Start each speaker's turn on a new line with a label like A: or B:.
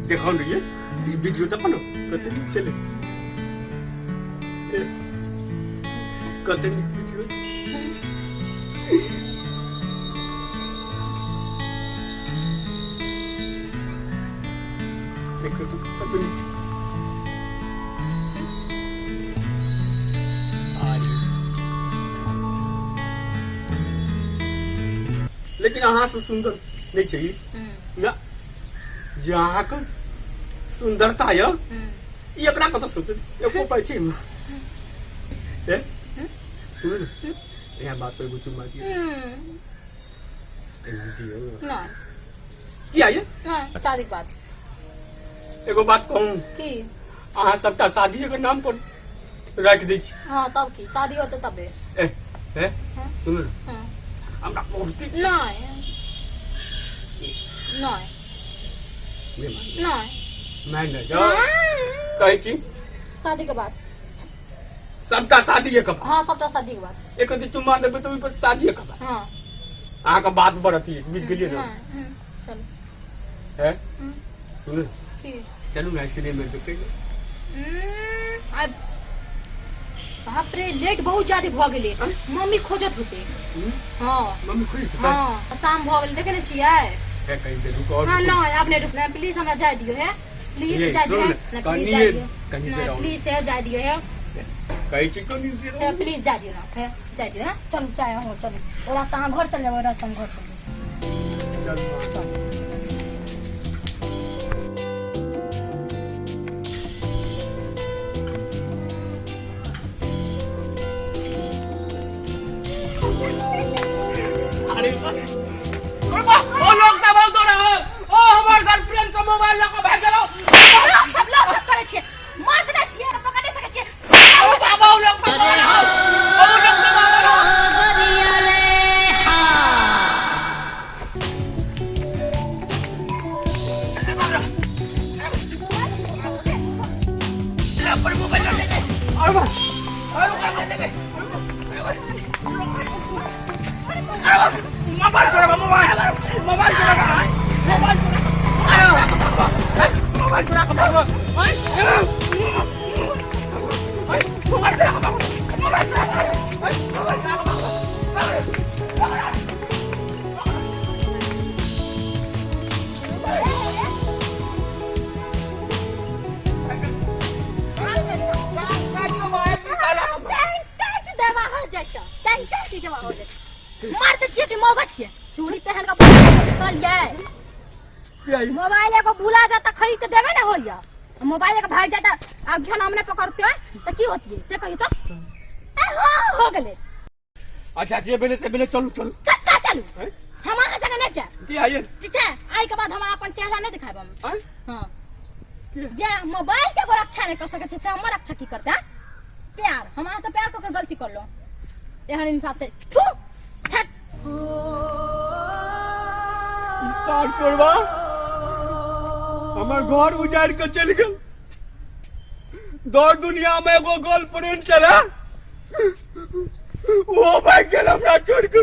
A: देखो ना ये वीडियो देखो ना कैसे चले कैसे वीडियो देखो तो अपनी लेकिन अहाँ से सुंदर नहीं चाहिए ना जहाँ का सुंदरता है ये करा कत सोच एको पाइ छै ए सुन यहाँ बात कोई बुझु मार दियो
B: ना
A: की आये
B: शादी के बाद
A: एगो बात कहूं
B: की
A: अहाँ सबटा शादी के नाम पर रख दै छी
B: हां तब की शादी होते तबे
A: ए सुन हमरा बहुत
B: नहीं
A: मैं न जाओ कहे छी
B: शादी के बाद
A: सबका शादी के बाद
B: हाँ सबका शादी के बाद
A: एक दिन तुम मान देबे तो ऊपर शादी के बाद
B: हाँ
A: अहाँ का बात बढ़ती है बीत गेलिए ना
B: चल
A: है सुन
B: की
A: चलू ना इसलिए मैं देखे
B: अब बाप रे लेट बहुत ज्यादा भ गेले मम्मी खोजत होते हाँ
A: मम्मी खुश
B: हाँ शाम भ गेले देखे न छियै
A: है कहीं दे रुको और
B: हाँ ना आपने रुकना प्लीज हमरा जाय दियो है प्लीज जाय दियो है प्लीज जाय दियो है
A: कहीं छी को नहीं दे
B: प्लीज जाय दियो ना जाय दियो है चल चाहे हो चल और रास्ता हम घर चल जाबो रास्ता हम घर चल
A: अरे ओ लोग का बोल दो रहा ओ हमार गर्लफ्रेंड का मोबाइल लगा भाग गेलो
B: सब लोग सब करे छे मार दे छे पकड़ दे सके छे
A: ओ बाबा ओ लोग का बोल रहा ओ लोग का बोल रहा
B: गरिया रे
A: हां पर मोबाइल लगा दे और बस और क्या कर देंगे मोबाइल चला मोबाइल चला
B: मार दे छिए कि मौगा छिए चूड़ी पहन के चल ये मोबाइल एगो भूला जाता खरीद के देवे ना होइया मोबाइल के भाग जाता अब ध्यान हमने पकड़ते हैं तो की होती है से कही तो हो गेले
A: अच्छा जे बेले से बेले चलू चलू
B: कत्ता चलू हमारा जगह न जा
A: की आइए
B: ठीक है आई के बाद हम अपन चेहरा नहीं दिखाब हम हां
A: की
B: जे मोबाइल के को रक्षा नहीं कर सके से हमर रक्षा की करता प्यार हमारा से प्यार को के गलती कर लो एहन इंसान से थू हट
A: स्टार्ट करवा हमार घर उजाड़ के चल गए दौड़ दुनिया में एगो गर्लफ्रेंड चला वो भाग गेल हमरा छोड़ के